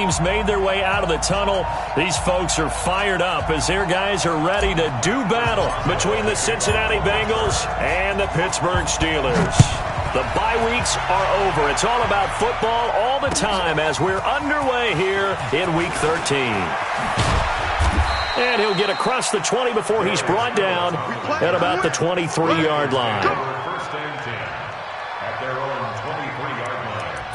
teams made their way out of the tunnel. These folks are fired up as their guys are ready to do battle between the Cincinnati Bengals and the Pittsburgh Steelers. The bye weeks are over. It's all about football all the time as we're underway here in Week 13. And he'll get across the 20 before he's brought down at about the 23-yard line. First and 10 at their own 23-yard line.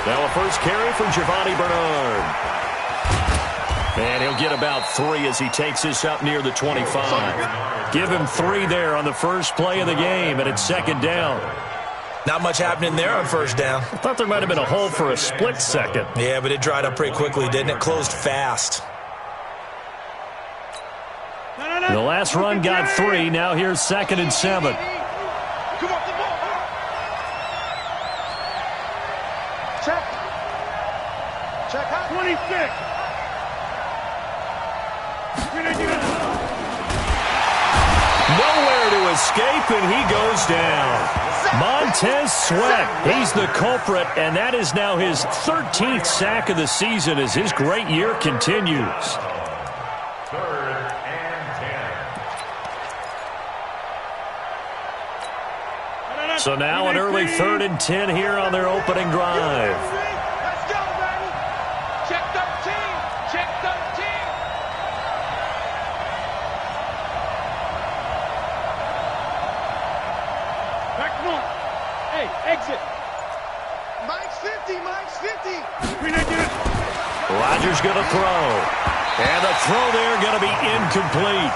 Now a first carry for Giovanni Bernard. And he'll get about 3 as he takes this up near the 25. Give him 3 there on the first play of the game, and it's second down. Not much happening there on first down. I thought there might have been a hole for a split second. Yeah, but it dried up pretty quickly, didn't it? Closed fast. The last run got 3. Now here's 2nd and 7. Check out 26. Nowhere to escape, and he goes down. Montez Sweat, he's the culprit, and that is now his 13th sack of the season as his great year continues. Third and 10. So now an early 3rd and 10 here on their opening drive. Let's go, baby. Check 13. Check 13. Back one. Hey, exit. Mike's 50. Mike's 50. Rodgers going to throw. And the throw there going to be incomplete.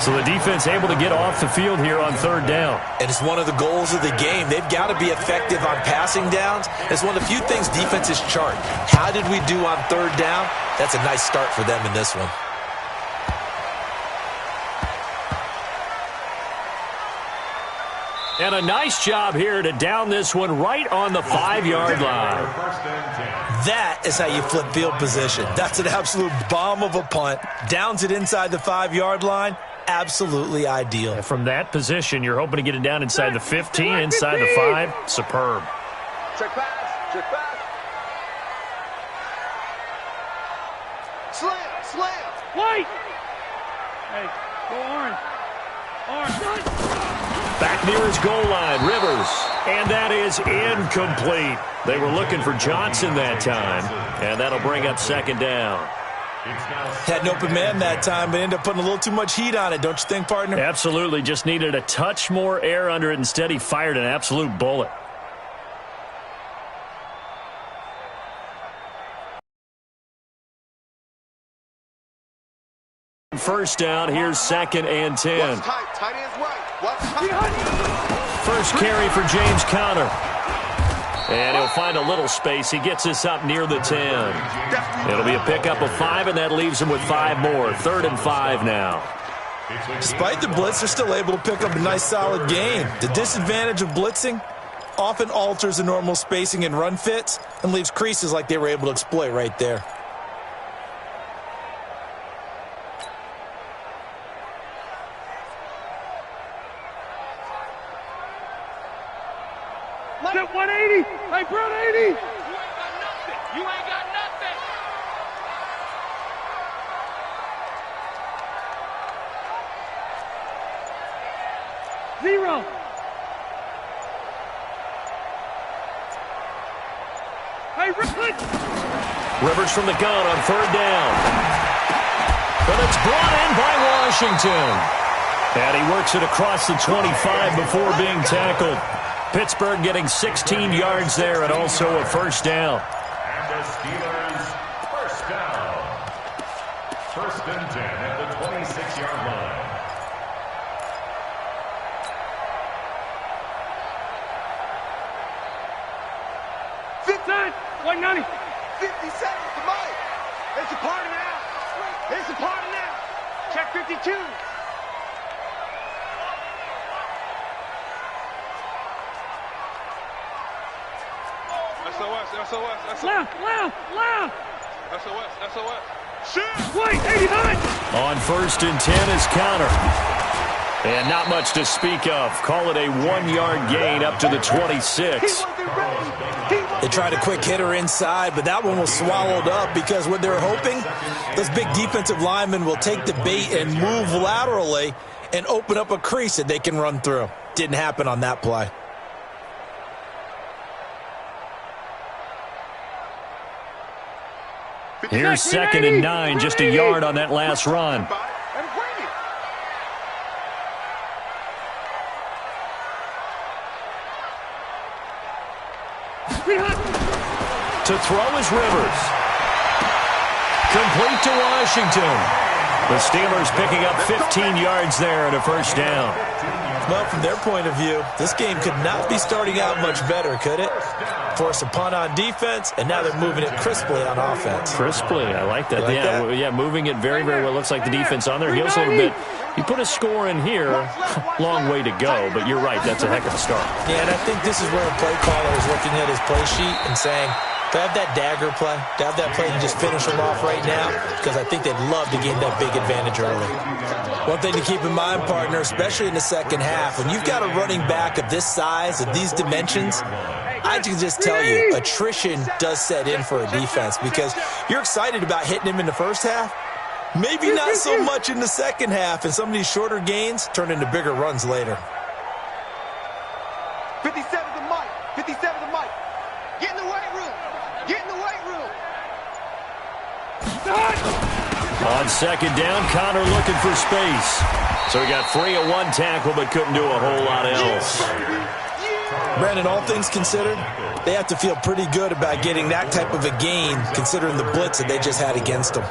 So the defense able to get off the field here on 3rd down. And it's one of the goals of the game. They've got to be effective on passing downs. It's one of the few things defenses chart. How did we do on 3rd down? That's a nice start for them in this one. And a nice job here to down this one right on the 5-yard line. That is how you flip field position. That's an absolute bomb of a punt. Downs it inside the 5-yard line. Absolutely ideal. And from that position, you're hoping to get it down inside the 15, inside the 5. Superb. Check pass. Check pass. Slam. Slam. White. Hey, go orange. Orange. Back near his goal line, Rivers. And that is incomplete. They were looking for Johnson that time. And that'll bring up 2nd down. Had an open man that time, but ended up putting a little too much heat on it, don't you think, partner? Absolutely. Just needed a touch more air under it. Instead, he fired an absolute bullet. First down, here's 2nd and 10. Tight ends right. First carry for James Conner. And he'll find a little space. He gets this up near the 10. It'll be a pickup of 5, and that leaves him with 5 more. 3rd and 5 now. Despite the blitz, they're still able to pick up a nice, solid gain. The disadvantage of blitzing often alters the normal spacing and run fits and leaves creases like they were able to exploit right there. Get 180. Hey, Brown 80. You ain't got nothing. You ain't got nothing. Zero. Hey, Rivers from the gun on 3rd down. But it's brought in by Washington. And he works it across the 25 before being tackled. Pittsburgh getting 16 yards there and also a first down. And the Steelers first down. 1st and 10 at the 26-yard line. 190. 50 seconds to Mike. It's a party now. It's a party now. Check 52. SOS, SOS, SOS. Left, left, left. SOS, SOS. Wait, 89. On 1st and 10 is Connor. And not much to speak of. Call it a 1-yard gain up to the 26. They tried a quick hitter inside, but that one was swallowed up because what they're hoping, those big defensive linemen will take the bait and move laterally and open up a crease that they can run through. Didn't happen on that play. Here's 2nd and 9, just a yard on that last run. To throw is Rivers. Complete to Washington. The Steelers picking up 15 yards there and a 1st down. Well, from their point of view, this game could not be starting out much better, could it? Force a punt on defense, and now they're moving it crisply on offense. Crisply, I like that. Like yeah, that? yeah, moving it very, very well. Looks like the defense on their heels a little bit. You put a score in here, long way to go, but you're right, that's a heck of a start. Yeah, and I think this is where a play caller is looking at his play sheet and saying, to have that dagger play, to have that play and just finish them off right now, because I think they'd love to gain that big advantage early. One thing to keep in mind, partner, especially in the second half, when you've got a running back of this size, of these dimensions, I can just tell you, attrition does set in for a defense because you're excited about hitting him in the first half, maybe not so much in the second half, and some of these shorter gains turn into bigger runs later. 57 to Mike. 57 to Mike. Get in the weight room. Get in the weight room. On 2nd down, Connor looking for space. So he got free of one tackle but couldn't do a whole lot else. Brandon, all things considered, they have to feel pretty good about getting that type of a gain considering the blitz that they just had against them.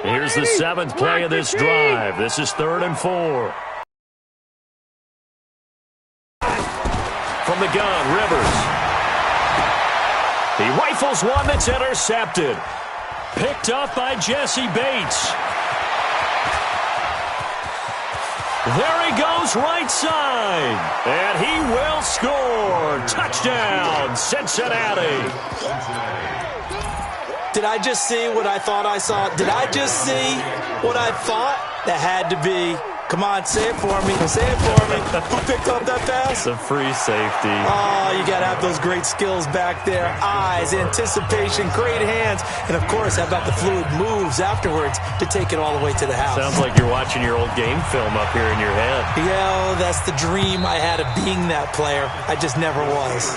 Here's the 7th play of this drive. This is 3rd and 4. From the gun, Rivers. He rifles one that's intercepted. Picked up by Jesse Bates. There he goes right side. And he will score. Touchdown, Cincinnati. Did I just see what I thought I saw? Did I just see what I thought? That had to be. Come on, say it for me. Say it for me. Who picked up that pass? It's a free safety. Oh, you got to have those great skills back there. Eyes, anticipation, great hands. And, of course, how about the fluid moves afterwards to take it all the way to the house? Sounds like you're watching your old game film up here in your head. Yeah, that's the dream I had of being that player. I just never was.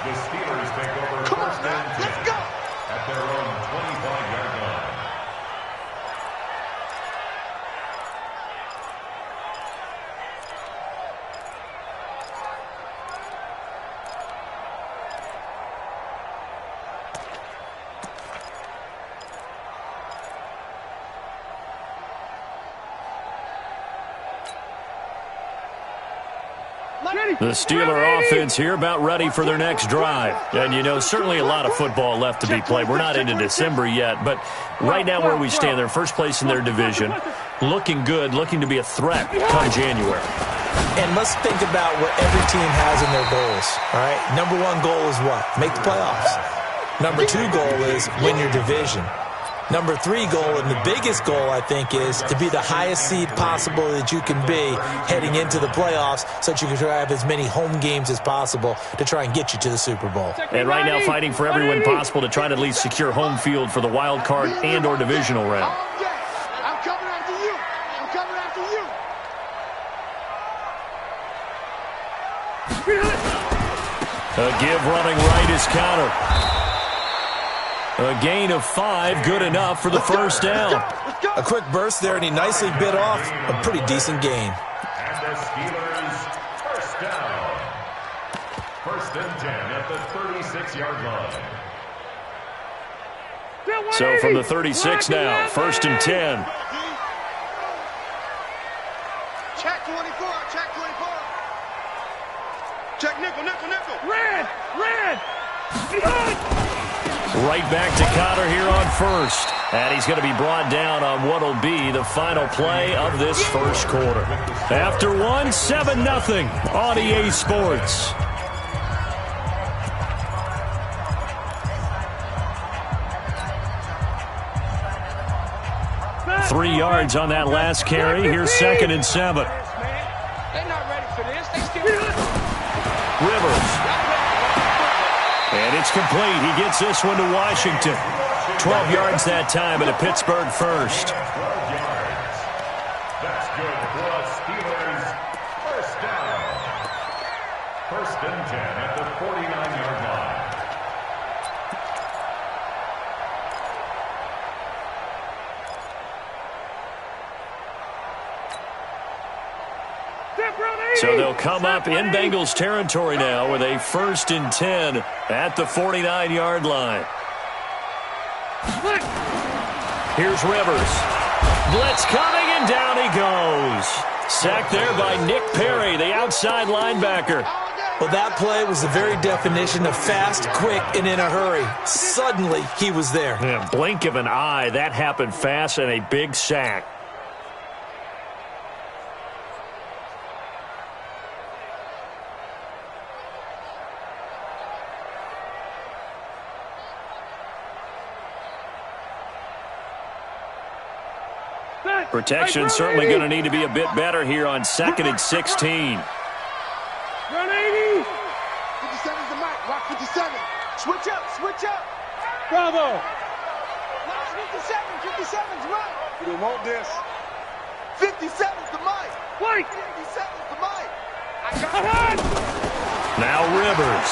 The Steelers take over 1st and 10 at their own 25-yard line. The Steeler offense here about ready for their next drive. And, you know, certainly a lot of football left to be played. We're not into December yet, but right now where we stand, they're first place in their division, looking good, looking to be a threat come January. And let's think about what every team has in their goals, all right? Number 1 goal is what? Make the playoffs. Number 2 goal is win your division. Number 3 goal, and the biggest goal, I think, is to be the highest seed possible that you can be heading into the playoffs so that you can try to have as many home games as possible to try and get you to the Super Bowl. And right now fighting for every win possible to try to at least secure home field for the wild card and or divisional round. I'm coming after you. I'm coming after you. A give running right is Connor. A gain of 5, good enough for the first down. A quick burst there, and he nicely bit off a pretty decent gain. And the Steelers, 1st down. 1st and 10 at the 36-yard line. So from the 36 now, 1st and 10. Check. 24. Check 24. Check nickel, nickel, nickel. Red! Red! Behind! Right back to Connor here on first. And he's going to be brought down on what will be the final play of this first quarter. After one, 7-0 on EA Sports. 3 yards on that last carry. Here's 2nd and 7. They're not ready for this. They still... Rivers. And it's complete. He gets this one to Washington. 12 yards that time and a Pittsburgh first. 12 yards. That's good for a Steelers first down. 1st and 10 at the 49-yard line. So they'll come up in Bengals territory now with a 1st and 10 at the 49-yard line. Here's Rivers. Blitz coming, and down he goes. Sacked there by Nick Perry, the outside linebacker. Well, that play was the very definition of fast, quick, and in a hurry. Suddenly, he was there. Yeah, blink of an eye, that happened fast, and a big sack. Protection certainly going to need to be a bit better here on 2nd and 16. Run 80! 57's the mic. Rock 57. Switch up, switch up. Bravo! Watch 57. 57's right. We want this. 57's the mic. White! 57's the mic. I got Ahead! Now Rivers.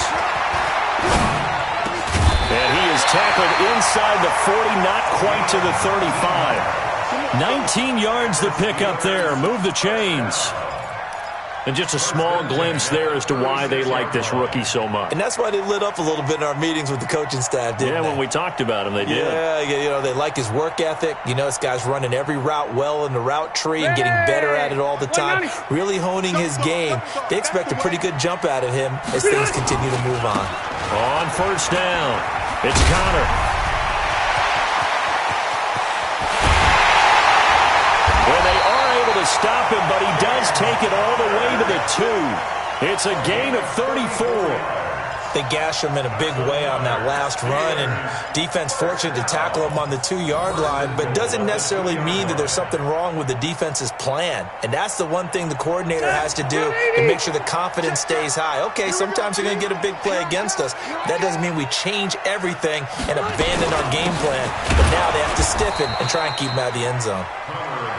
And he is tackled inside the 40, not quite to the 35. 19 yards to pick up there. Move the chains. And just a small glimpse there as to why they like this rookie so much. And that's why they lit up a little bit in our meetings with the coaching staff, didn't they? Yeah, when we talked about him, they did. Yeah, you know, they like his work ethic. You know, this guy's running every route well in the route tree and getting better at it all the time. Really honing his game. They expect a pretty good jump out of him as things continue to move on. On 1st down, it's Connor. Well, they are able to stop him, but he does take it all the way to the 2. It's a gain of 34. They gashed him in a big way on that last run, and defense fortunate to tackle him on the 2-yard line, but doesn't necessarily mean that there's something wrong with the defense's plan. And that's the one thing the coordinator has to do to make sure the confidence stays high. Okay, sometimes you're going to get a big play against us. That doesn't mean we change everything and abandon our game plan. But now they have to stiffen and try and keep him out of the end zone.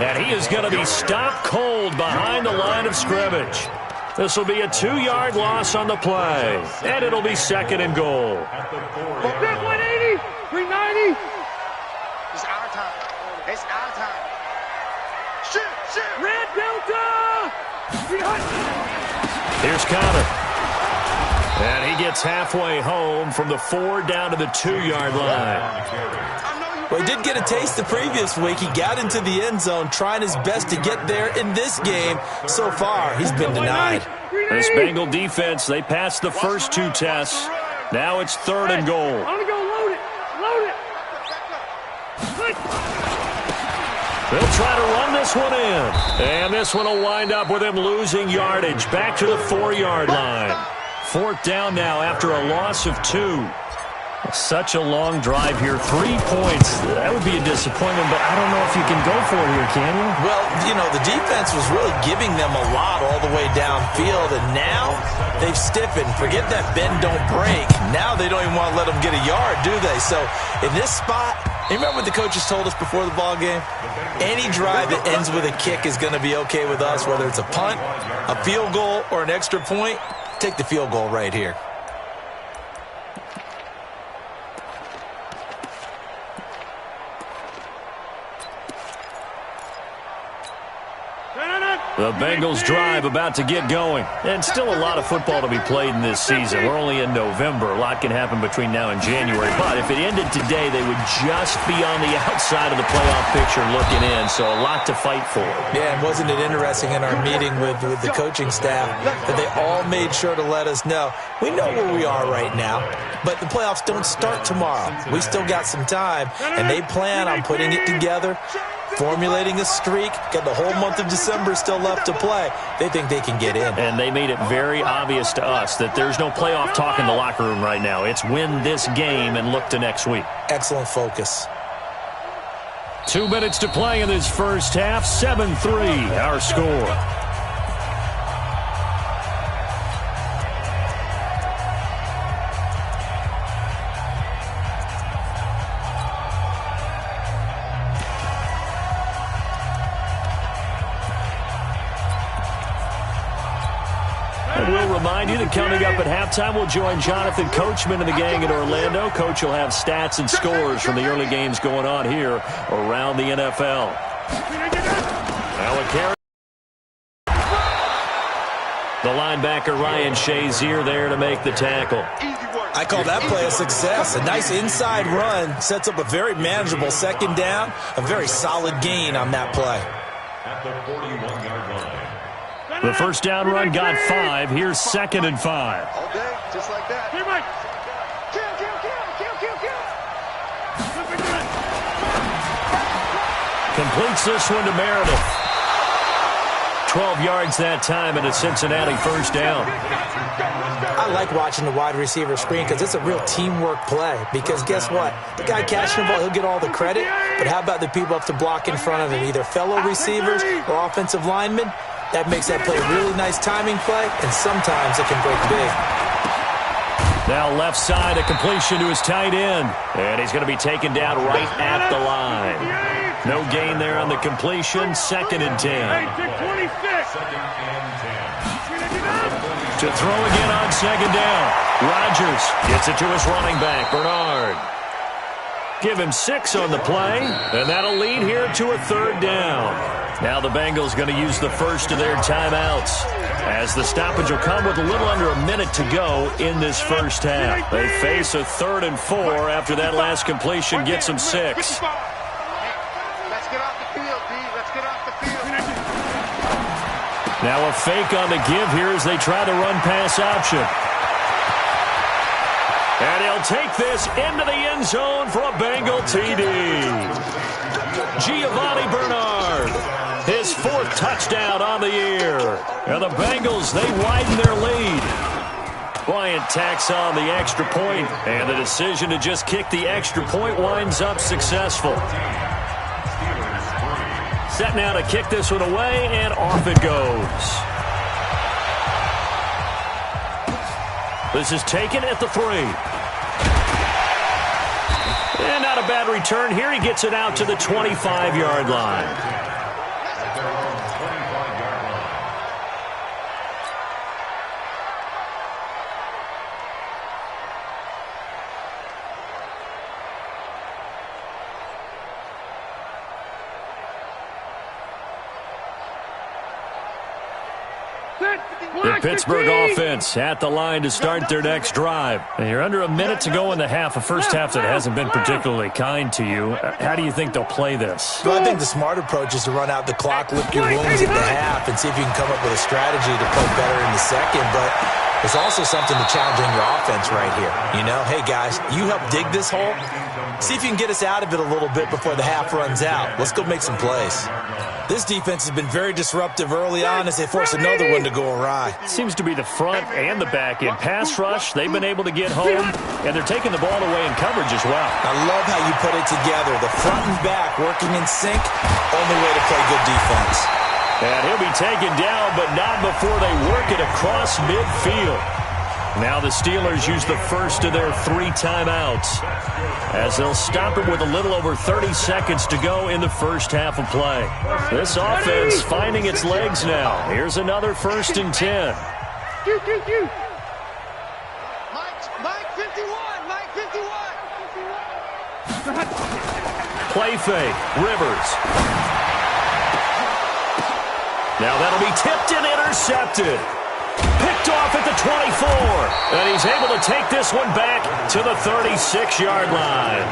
And he is going to be stopped cold behind the line of scrimmage. This will be a 2-yard loss on the play, and it'll be 2nd and goal. 180! 390! It's our time. It's our time. Shoot, shoot. Red Delta! Behind! Here's Connor. And he gets halfway home from the 4 down to the 2-yard line. Well, he did get a taste the previous week. He got into the end zone trying his best to get there in this game. So far, he's been denied. This Bengal defense, they passed the first 2 tests. Now it's 3rd and goal. I'm going to go load it. Load it. They'll try to run this one in. And this one will wind up with him losing yardage. Back to the 4-yard line. 4th down now after a loss of 2. Such a long drive here. 3 points. That would be a disappointment, but I don't know if you can go for it here, can you? Well, you know, the defense was really giving them a lot all the way downfield, and now they've stiffened. Forget that bend, don't break. Now they don't even want to let them get a yard, do they? So in this spot, you remember what the coaches told us before the ball game? Any drive that ends with a kick is going to be okay with us, whether it's a punt, a field goal, or an extra point. Take the field goal right here. No. The Bengals drive about to get going. And still a lot of football to be played in this season. We're only in November. A lot can happen between now and January. But if it ended today, they would just be on the outside of the playoff picture looking in. So a lot to fight for. Yeah, and wasn't it interesting in our meeting with the coaching staff that they all made sure to let us know, we know where we are right now, but the playoffs don't start tomorrow. We still got some time, and they plan on putting it together, formulating a streak, got the whole month of December still left to play. They think they can get in. And they made it very obvious to us that there's no playoff talk in the locker room right now. It's win this game and look to next week. Excellent focus. 2 minutes to play in this first half. 7-3 our score. We'll remind you that coming up at halftime, we'll join Jonathan Coachman and the gang in Orlando. Coach will have stats and scores from the early games going on here around the NFL. Now a carry. The linebacker Ryan Shazier there to make the tackle. I call that play a success. A nice inside run sets up a very manageable second down. A very solid gain on that play. At the 41-yard line. The first down run got 5. Here's 2nd and 5. All day, just like that. Kill, Completes this one to Meredith. 12 yards that time and a Cincinnati first down. I like watching the wide receiver screen because it's a real teamwork play. Because guess what? The guy catching the ball, he'll get all the credit. But how about the people up to block in front of him? Either fellow receivers or offensive linemen. That makes that play a really nice timing play, and sometimes it can break big. Now left side, a completion to his tight end. And he's going to be taken down right at the line. No gain there on the completion. 2nd and 10. To throw again on 2nd down. Rodgers gets it to his running back, Bernard. Give him 6 on the play, and that'll lead here to a 3rd down. Now the Bengals going to use the first of their timeouts, as the stoppage will come with a little under a minute to go in this first half. They face a 3rd and 4 after that last completion gets them 6. Let's get off the field, D. Let's get off the field. Now a fake on the give here as they try the run-pass option. And he'll take this into the end zone for a Bengal TD. Giovanni Bernard, his 4th touchdown on the year. And the Bengals, they widen their lead. Bryant tacks on the extra point, and the decision to just kick the extra point winds up successful. Set now to kick this one away, and off it goes. This is taken at the 3. And not a bad return here. He gets it out to the 25-yard line. The Pittsburgh offense at the line to start their next drive. And you're under a minute to go in the half, a first half that hasn't been particularly kind to you. How do you think they'll play this? Well, I think the smart approach is to run out the clock, lick your wounds at the half, and see if you can come up with a strategy to play better in the second. But there's also something to challenging your offense right here. You know, hey, guys, you help dig this hole. See if you can get us out of it a little bit before the half runs out. Let's go make some plays. This defense has been very disruptive early on as they force another one to go awry. Seems to be the front and the back end. Pass rush, they've been able to get home, and they're taking the ball away in coverage as well. I love how you put it together. The front and back working in sync, only way to play good defense. And he'll be taken down, but not before they work it across midfield. Now the Steelers use the first of their 3 timeouts, as they'll stop it with a little over 30 seconds to go in the first half of play. This offense finding its legs now. Here's another 1st and 10. Mike 51, Mike 51. Play fake, Rivers. Now that'll be tipped and intercepted. Picked off at the 24. And he's able to take this one back to the 36-yard line.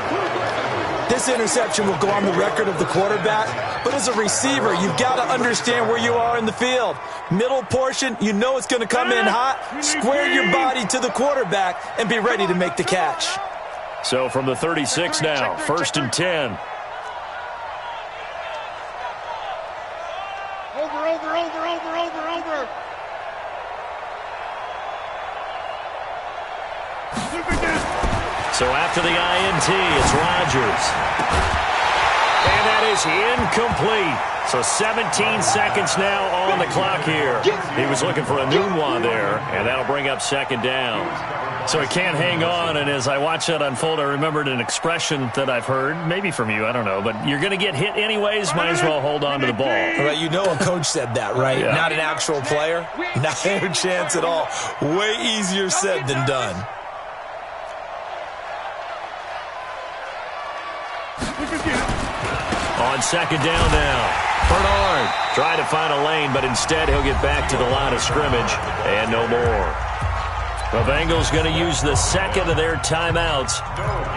This interception will go on the record of the quarterback, but as a receiver, you've got to understand where you are in the field. Middle portion, you know it's going to come in hot. Square your body to the quarterback and be ready to make the catch. So from the 36 now, 1st and 10. Over. So after the INT, it's Rodgers. And that is incomplete. So 17 seconds now on the clock here. He was looking for a new one there, and that'll bring up 2nd down. So he can't hang on, and as I watched that unfold, I remembered an expression that I've heard, maybe from you, I don't know, but you're going to get hit anyways, might as well hold on to the ball. Well, you know a coach said that, right? Yeah. Not an actual player. Not a chance at all. Way easier said than done. On 2nd down now. Bernard trying to find a lane, but instead he'll get back to the line of scrimmage and no more. The Bengals going to use the 2nd of their timeouts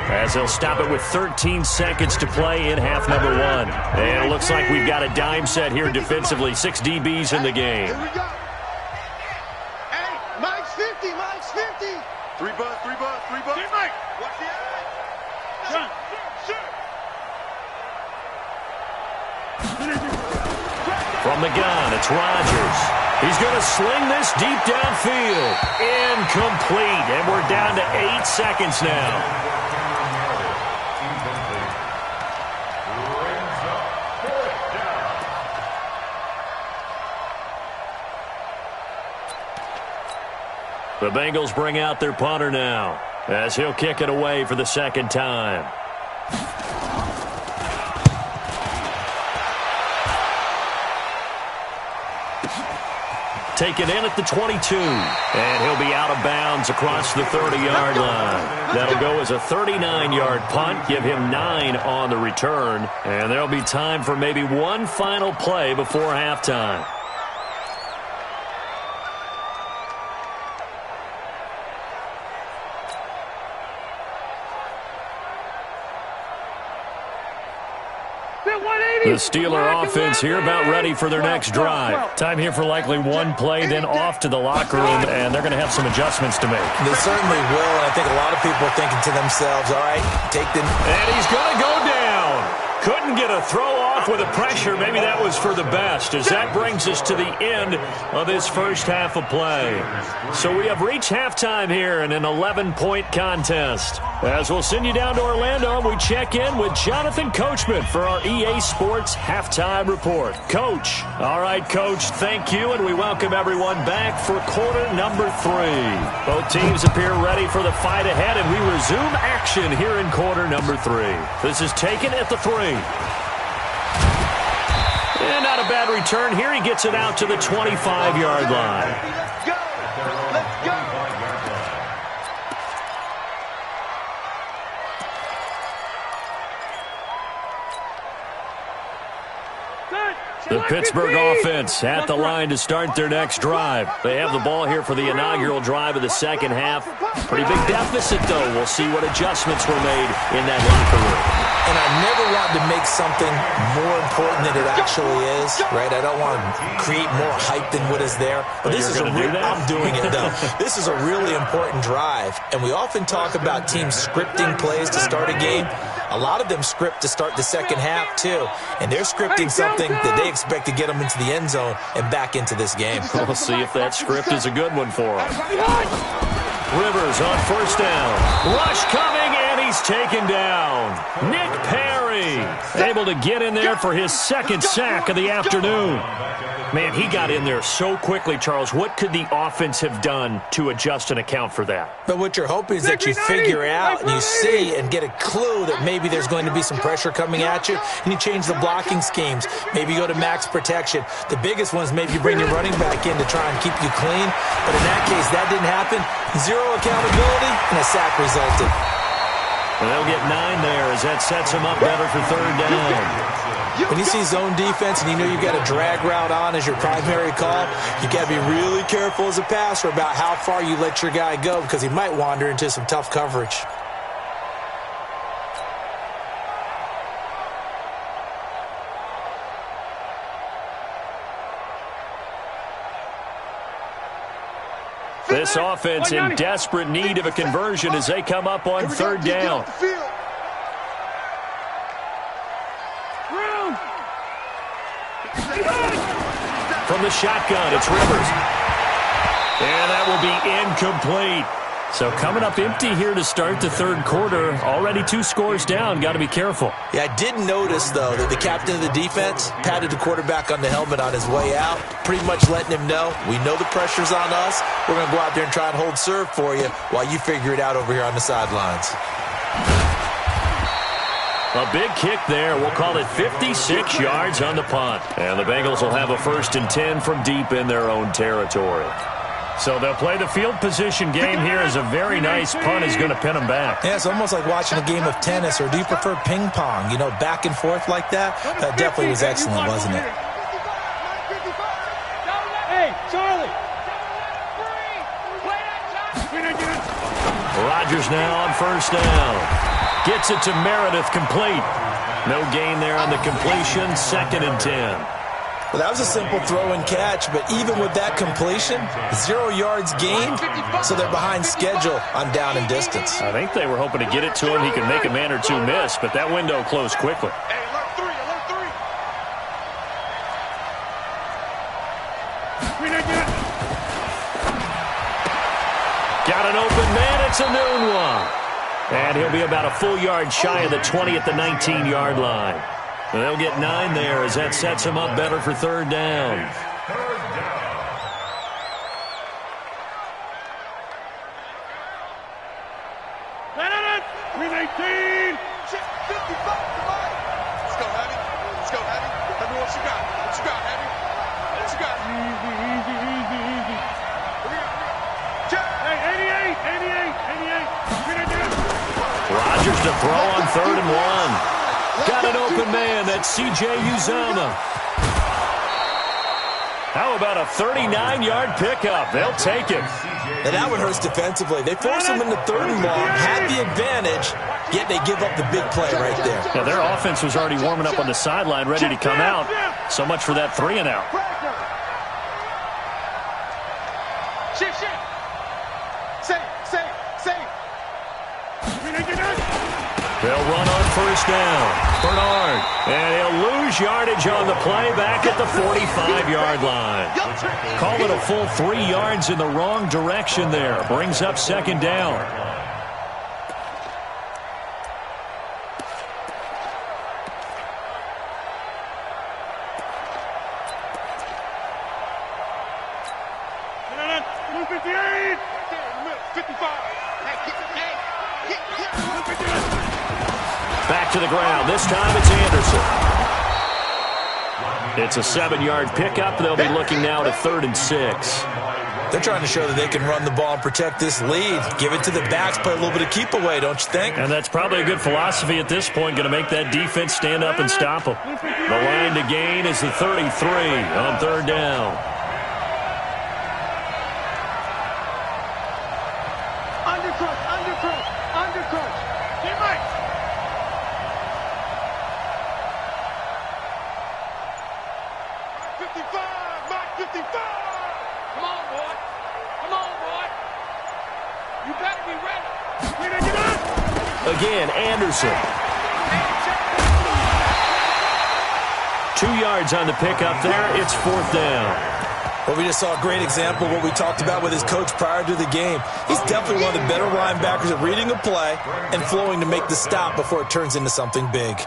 as they'll stop it with 13 seconds to play in half number 1. And it looks like we've got a dime set here defensively. 6 DBs in the game. Here we go. Hey, Mike's 50. 3 bucks. Get Mike. What's the eye? From the gun, it's Rodgers. He's going to sling this deep downfield. Incomplete. And we're down to 8 seconds now. The Bengals bring out their punter now as he'll kick it away for the 2nd time. Taken in at the 22, and he'll be out of bounds across the 30-yard line. That'll go as a 39-yard punt, give him 9 on the return, and there'll be time for maybe one final play before halftime. The Steeler offense here about ready for their next drive. Time here for likely one play, then off to the locker room, and they're going to have some adjustments to make. They certainly will, and I think a lot of people are thinking to themselves, all right, take the... And he's going to go down. Couldn't get a throw off with the pressure. Maybe that was for the best, as that brings us to the end of this first half of play. So we have reached halftime here in an 11-point contest. As we'll send you down to Orlando, we check in with Jonathan Coachman for our EA Sports Halftime Report. Coach. All right, Coach, thank you, and we welcome everyone back for quarter number 3. Both teams appear ready for the fight ahead, and we resume action here in quarter number 3. This is taken at the 3. And not a bad return here. He gets it out to the 25-yard line. Let's go. Let's go. The Pittsburgh offense at the line to start their next drive. They have the ball here for the inaugural drive of the second half. Pretty big deficit, though. We'll see what adjustments were made in that locker room. And I never want to make something more important than it actually is, right? I don't want to create more hype than what is there. But this is I'm doing it, though. This is a really important drive. And we often talk about teams scripting plays to start a game. A lot of them script to start the second half, too. And they're scripting something that they expect to get them into the end zone and back into this game. We'll see if that script is a good one for them. Rivers on first down. Rush coming, and he's taken down. Nick Perry able to get in there for his second sack of the afternoon. Man, he got in there so quickly, Charles. What could the offense have done to adjust and account for that? But what you're hoping is that you figure out and you see and get a clue that maybe there's going to be some pressure coming at you, and you change the blocking schemes. Maybe you go to max protection. The biggest one is maybe you bring your running back in to try and keep you clean. But in that case, that didn't happen. Zero accountability, and a sack resulted. And they'll get 9 there as that sets them up better for third down. When you see zone defense and you know you've got a drag route on as your primary call, you got to be really careful as a passer about how far you let your guy go because he might wander into some tough coverage. This offense in desperate need of a conversion as they come up on third down. From the shotgun, it's Rivers. And that will be incomplete. So coming up empty here to start the third quarter. Already 2 scores down. Got to be careful. Yeah, I did notice, though, that the captain of the defense patted the quarterback on the helmet on his way out, pretty much letting him know, we know the pressure's on us. We're going to go out there and try and hold serve for you while you figure it out over here on the sidelines. A big kick there. We'll call it 56 yards on the punt. And the Bengals will have a 1st and 10 from deep in their own territory. So they'll play the field position game here as a very nice punt is going to pin them back. Yeah, it's almost like watching a game of tennis, or do you prefer ping pong? You know, back and forth like that? That definitely was excellent, wasn't it? Hey, Charlie. Rodgers now on 1st down. Gets it to Meredith, complete. No gain there on the completion, 2nd and 10. Well, that was a simple throw and catch, but even with that completion, 0 yards gained, so they're behind schedule on down and distance. I think they were hoping to get it to him. He could make a man or two miss, but that window closed quickly. Hey, alert 3, alert 3. Got an open man. It's a noon one. And he'll be about a full yard shy of the 20 at the 19-yard line. They'll get 9 there as that sets them up better for third down. Let's go, Heavy. Let's go, Heavy. Heavy, what you got? What you got, Heavy? What you got? Easy. Hey, 88. Rodgers to throw on 3rd and 1. Got an open man. That's C.J. Uzomah. How about a 39-yard pickup? They'll take it. And that one hurts defensively. They force him into 3rd and long, had the advantage, yet they give up the big play right there. Now, their offense was already warming up on the sideline, ready to come out. So much for that 3 and out. Shift. Save. They'll run on 1st down. Bernard. And he'll lose yardage on the play back at the 45-yard line. Call it a full 3 yards in the wrong direction there. Brings up 2nd down. Back to the ground. This time it's Anderson. It's a 7-yard pickup. They'll be looking now to 3rd and 6. They're trying to show that they can run the ball and protect this lead. Give it to the backs, play a little bit of keep away, don't you think? And that's probably a good philosophy at this point. Going to make that defense stand up and stop them. The line to gain is the 33 on 3rd down. Undercrush. Get Mike. Mike 55. Come on, boy. You better be ready. Again, Anderson. 2 yards on the pickup there. It's 4th down. Well, we just saw a great example of what we talked about with his coach prior to the game. He's definitely one of the better linebackers at reading a play and flowing to make the stop before it turns into something big.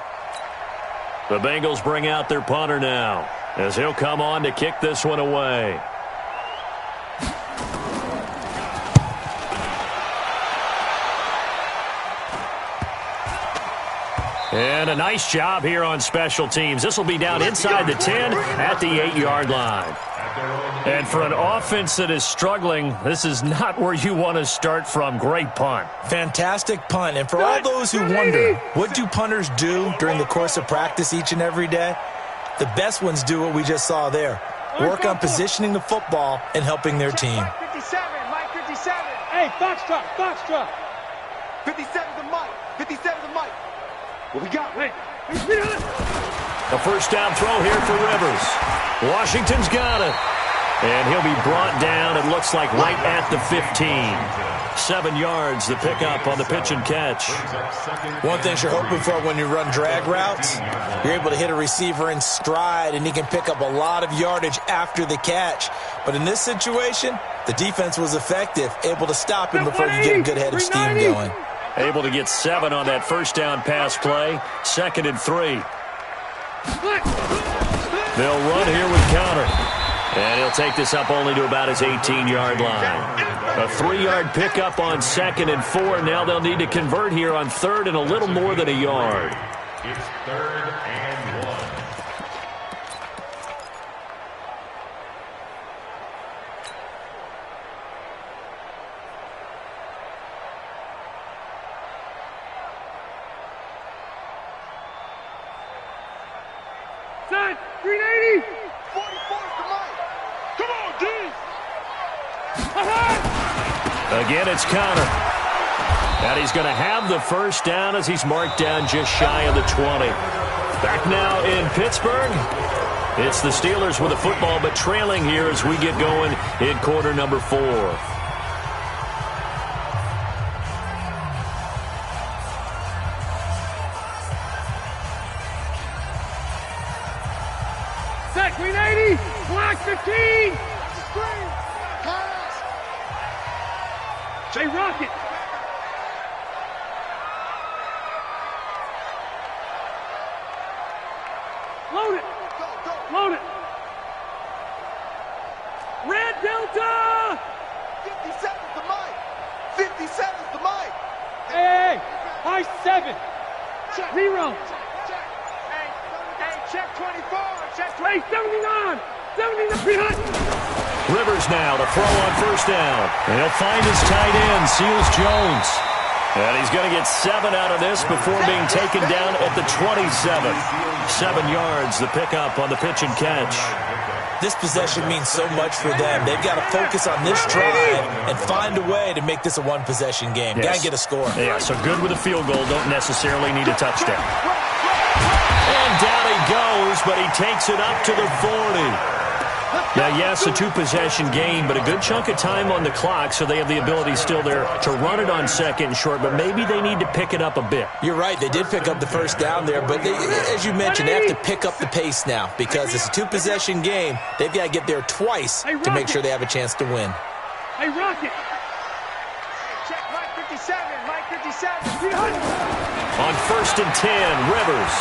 The Bengals bring out their punter now as he'll come on to kick this one away. And a nice job here on special teams. This will be down inside the 10 at the 8-yard line. And for an offense that is struggling, this is not where you want to start from. Great punt. Fantastic punt. And for all those who wonder, what do punters do during the course of practice each and every day? The best ones do what we just saw there. Work on positioning the football and helping their team. 57, Mike 57. Hey, foxtrot, foxtrot. 57 to Mike, 57 to Mike. What we got, Mike? A first down throw here for Rivers. Washington's got it. And he'll be brought down, it looks like, right at the 15. 7 yards, the pickup on the pitch and catch. One thing you're hoping for when you run drag routes, you're able to hit a receiver in stride, and he can pick up a lot of yardage after the catch. But in this situation, the defense was effective, able to stop him before you get a good head of steam going. Able to get 7 on that first down pass play. 2nd and 3. They'll run here with Counter. And he'll take this up only to about his 18-yard line. A 3-yard pickup on 2nd and 4. Now they'll need to convert here on 3rd and a little more than a yard. It's 3rd and 1. Set, 380. 44 to Mike. Come on, D. Again, it's Connor. And he's going to have the first down as he's marked down just shy of the 20. Back now in Pittsburgh. It's the Steelers with the football, but trailing here as we get going in quarter number 4. Set, 380. Block 15. Screen. Pass. Jay Rocket. Load it. Load it. Red Delta. 57 to Mike. 57 to Mike. Hey, high 7. Zero. Hey, check 24. Check 20. Hey, 79. 79. Rivers now to throw on first down. And he'll find his tight end, Seals Jones. And he's going to get 7 out of this before being taken down at the 27. 7 yards, the pickup on the pitch and catch. This possession means so much for them. They've got to focus on this drive and find a way to make this a one-possession game. Yes. Got to get a score. Yeah, so good with a field goal. Don't necessarily need a touchdown. And down he goes, but he takes it up to the 40. Now, yes, a 2-possession game, but a good chunk of time on the clock, so they have the ability still there to run it on 2nd and short, but maybe they need to pick it up a bit. You're right. They did pick up the first down there, but they, as you mentioned, they have to pick up the pace now because it's a 2-possession game. They've got to get there twice to make sure they have a chance to win. Hey, Rocket. Check Mike 57. Mike 57. On 1st and 10, Rivers.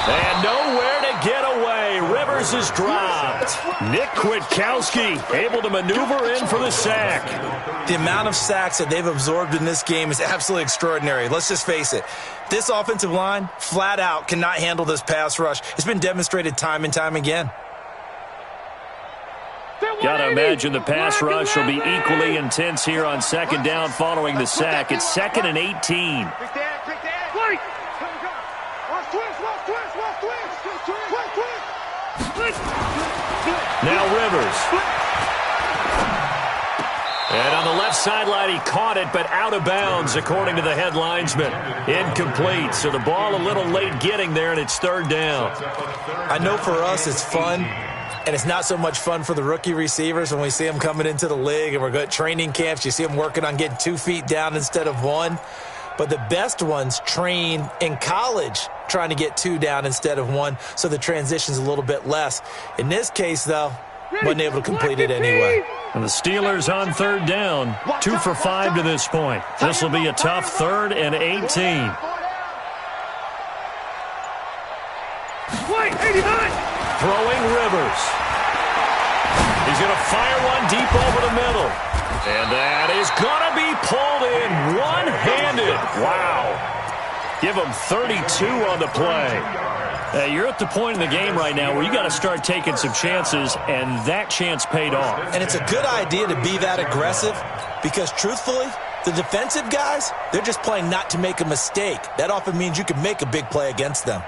And nowhere to get away. Rivers is dropped. Nick Kwiatkowski able to maneuver in for the sack. The amount of sacks that they've absorbed in this game is absolutely extraordinary. Let's just face it. This offensive line, flat out, cannot handle this pass rush. It's been demonstrated time and time again. Gotta imagine the pass rush will be equally intense here on 2nd down following the sack. It's 2nd and 18. Quick dad, quick dad. Quick. Watch twist, watch twist, watch twist. Quick. Now Rivers. And on the left sideline, he caught it, but out of bounds, according to the head linesman. Incomplete, so the ball a little late getting there, and it's 3rd down. I know for us it's fun, and it's not so much fun for the rookie receivers when we see them coming into the league, and we're going to training camps. You see them working on getting 2 feet down instead of 1. But the best ones train in college trying to get 2 down instead of 1, so the transition's a little bit less. In this case, though, wasn't able to complete it anyway. And the Steelers on 3rd down, 2 for 5 to this point. This will be a tough 3rd and 18. Throwing Rivers. He's going to fire one deep over the middle. And that is going to be pulled in one-handed. Wow. Give him 32 on the play. You're at the point in the game right now where you got to start taking some chances, and that chance paid off. And it's a good idea to be that aggressive because, truthfully, the defensive guys, they're just playing not to make a mistake. That often means you can make a big play against them.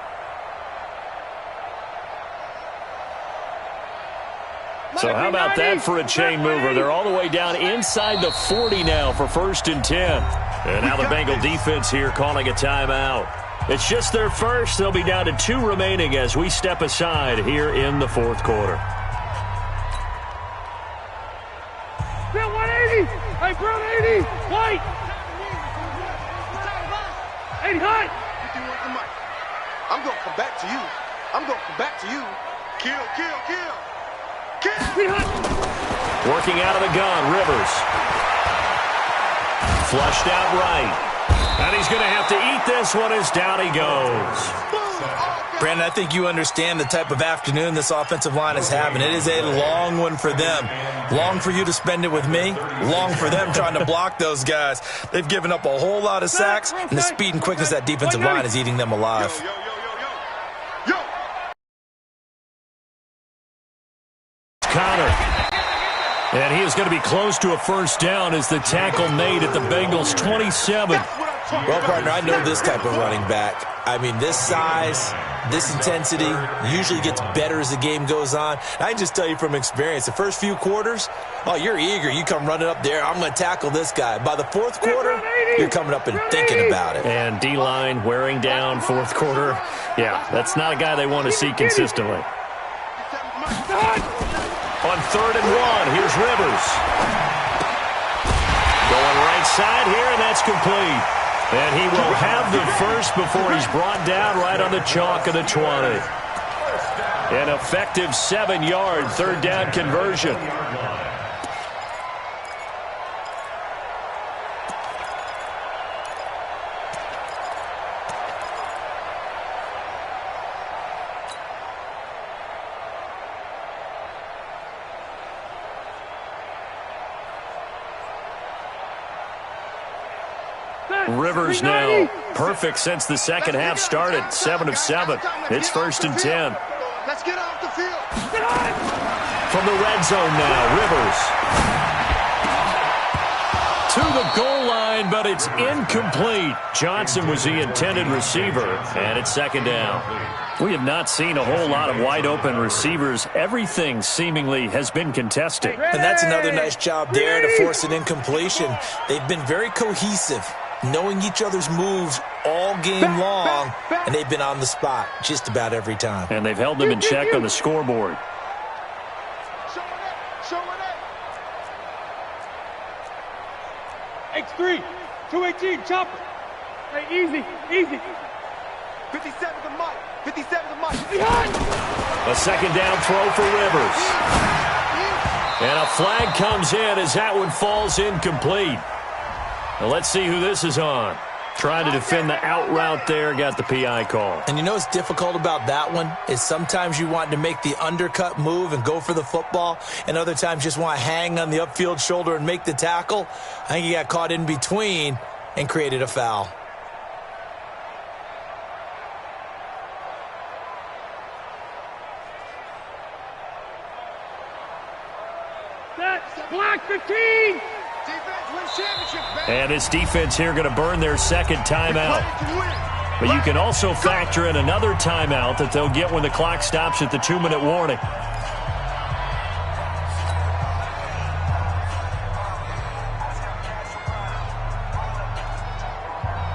So how about that for a chain mover? They're all the way down inside the 40 now for 1st and 10. And now the Bengal defense here calling a timeout. It's just their first. They'll be down to 2 remaining as we step aside here in the 4th quarter. Bill 180. Hey, Brown 80. White. 80 hot. I'm going to come back to you. I'm going to come back to you. Kill, kill, kill. Working out of the gun, Rivers. Flushed out right. And he's going to have to eat this one as down he goes. Brandon, I think you understand the type of afternoon this offensive line is having. It is a long one for them. Long for you to spend it with me. Long for them trying to block those guys. They've given up a whole lot of sacks, and the speed and quickness of that defensive line is eating them alive. Connor. And he is going to be close to a first down as the tackle made at the Bengals' 27. Well, partner, I know this type of running back. I mean, this size, this intensity usually gets better as the game goes on. I can just tell you from experience, the first few quarters, oh, you're eager. You come running up there, I'm going to tackle this guy. By the 4th quarter, you're coming up and thinking about it. And D-line wearing down 4th quarter. Yeah, that's not a guy they want to see consistently. On 3rd and 1, here's Rivers. Going right side here, and that's complete. And he will have the first before he's brought down right on the chalk of the 20. An effective 7-yard 3rd down conversion. Rivers now perfect since the second half started. 7 of 7. It's 1st and 10. Let's get off the field. From the red zone now, Rivers. To the goal line, but it's incomplete. Johnson was the intended receiver, and it's 2nd down. We have not seen a whole lot of wide-open receivers. Everything seemingly has been contested. And that's another nice job there to force an incompletion. They've been very cohesive, knowing each other's moves all game long, and they've been on the spot just about every time. And they've held them in check on the scoreboard. X3, 218, chopper. Hey, easy, easy. 57 to Mike. 57 to Mike. A 2nd down throw for Rivers. And a flag comes in as that one falls incomplete. Now let's see who this is on. Trying to defend the out route there, got the PI call. And you know what's difficult about that one is sometimes you want to make the undercut move and go for the football, and other times just want to hang on the upfield shoulder and make the tackle. I think he got caught in between and created a foul. That's block 15. And this defense here going to burn their 2nd timeout. But you can also factor in another timeout that they'll get when the clock stops at the 2-minute warning.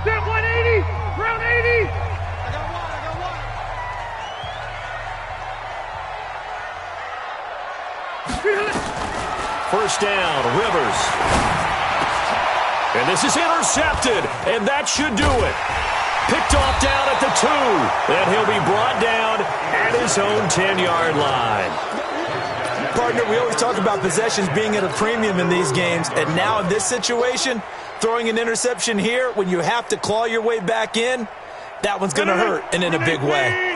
Set 180, round 80. I got one. 1st down, Rivers. And this is intercepted, and that should do it. Picked off down at the 2, and he'll be brought down at his own 10-yard line. Partner, we always talk about possessions being at a premium in these games, and now in this situation, throwing an interception here when you have to claw your way back in, that one's going to hurt, and in a big way. Oh,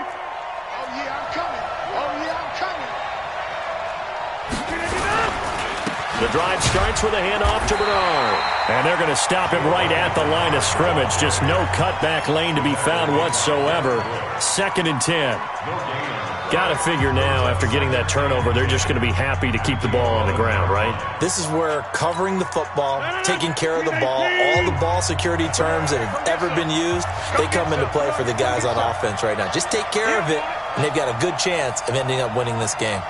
yeah, I'm coming. Oh, yeah, I'm coming. The drive starts with a handoff to Bernard. And they're going to stop him right at the line of scrimmage. Just no cutback lane to be found whatsoever. 2nd and 10. Got to figure now, after getting that turnover, they're just going to be happy to keep the ball on the ground, right? This is where covering the football, taking care of the ball, all the ball security terms that have ever been used, they come into play for the guys on offense right now. Just take care of it, and they've got a good chance of ending up winning this game.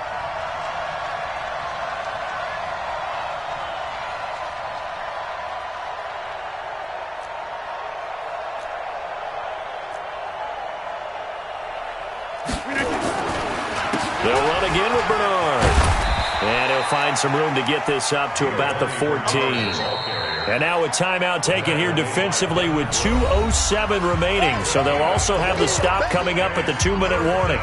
They'll run again with Bernard. And he'll find some room to get this up to about the 14. And now a timeout taken here defensively with 2:07 remaining. So they'll also have the stop coming up at the 2-minute warning.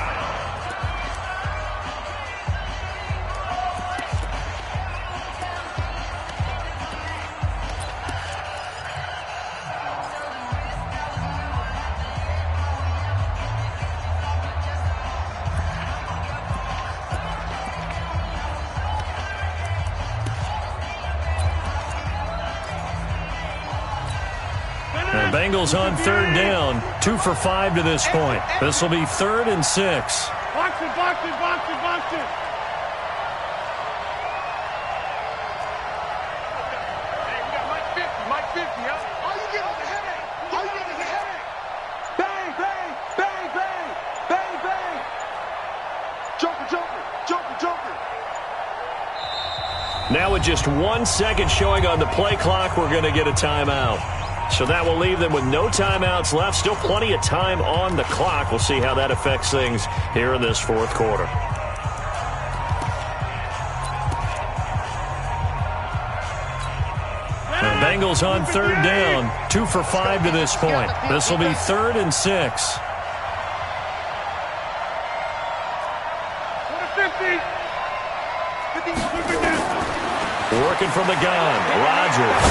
The Bengals on 3rd down, 2 for 5 to this point. This will be 3rd and 6. Box it, box it, box it, box it. Hey, we got Mike 50, Mike 50, huh? All you get is a headache. All you get is a headache. Bang, bang, bang, bang, bang, bang. Joker, joker, joker, joker. Now with just 1 second showing on the play clock, we're going to get a timeout. So that will leave them with no timeouts left. Still plenty of time on the clock. We'll see how that affects things here in this 4th quarter. The Bengals on 3rd down, 2 for 5 to this point. This will be 3rd and 6. 50. Working from the gun, Rodgers.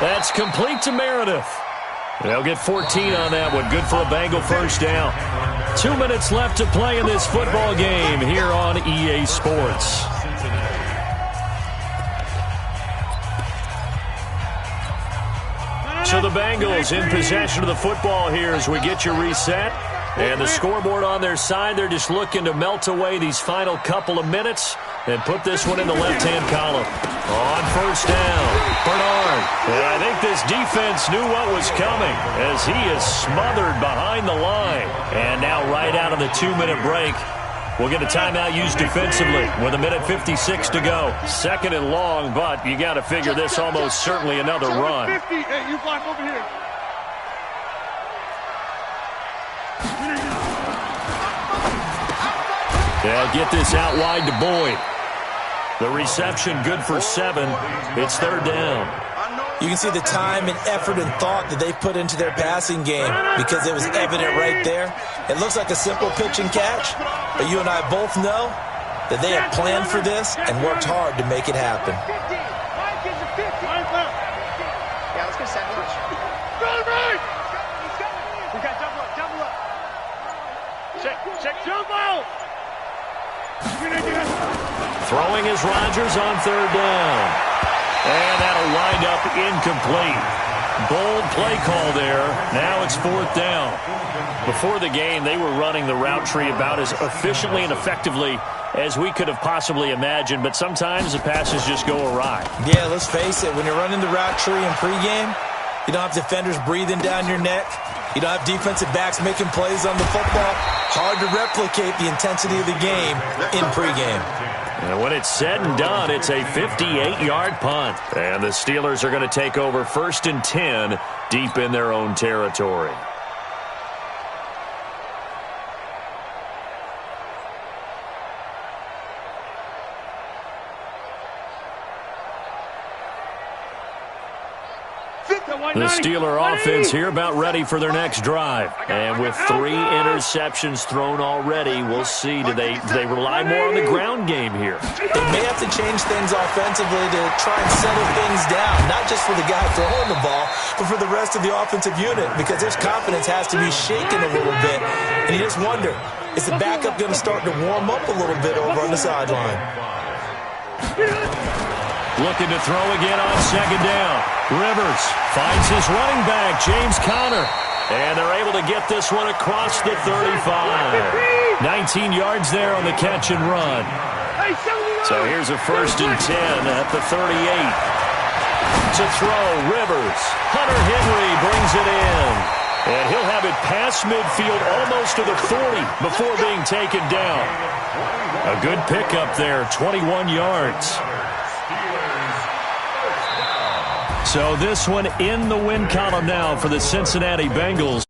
That's complete to Meredith. They'll get 14 on that one. Good for a Bengal first down. 2 minutes left to play in this football game here on EA Sports. So the Bengals in possession of the football here as we get you reset. And the scoreboard on their side, they're just looking to melt away these final couple of minutes and put this one in the left-hand column. On 1st down, Bernard. And I think this defense knew what was coming as he is smothered behind the line. And now right out of the 2-minute break, we'll get a timeout used defensively with 1:56 to go. 2nd and long, but you got to figure this almost certainly another run. 50. Hey, you block over here. They'll get this out wide to Boyd. The reception good for 7. It's 3rd down. You can see the time and effort and thought that they put into their passing game because it was evident right there. It looks like a simple pitch and catch, but you and I both know that they have planned for this and worked hard to make it happen. Yeah, let's go sandwich. We got double up, double up. Check, jump out. Throwing is Rodgers on 3rd down. And that'll wind up incomplete. Bold play call there. Now it's 4th down. Before the game, they were running the route tree about as efficiently and effectively as we could have possibly imagined, but sometimes the passes just go awry. Yeah, let's face it. When you're running the route tree in pregame, you don't have defenders breathing down your neck. You don't have defensive backs making plays on the football. Hard to replicate the intensity of the game in pregame. And when it's said and done, it's a 58-yard punt. And the Steelers are going to take over 1st and 10 deep in their own territory. The Steeler offense here about ready for their next drive. And with 3 interceptions thrown already, we'll see. Do they rely more on the ground game here? They may have to change things offensively to try and settle things down, not just for the guy throwing the ball, but for the rest of the offensive unit, because their confidence has to be shaken a little bit. And you just wonder, is the backup going to start to warm up a little bit over on the sideline? Looking to throw again on second down. Rivers finds his running back, James Conner. And they're able to get this one across the 35. 19 yards there on the catch and run. So here's a 1st and 10 at the 38. To throw, Rivers. Hunter Henry brings it in. And he'll have it past midfield almost to the 40 before being taken down. A good pickup there, 21 yards. So this one in the win column now for the Cincinnati Bengals.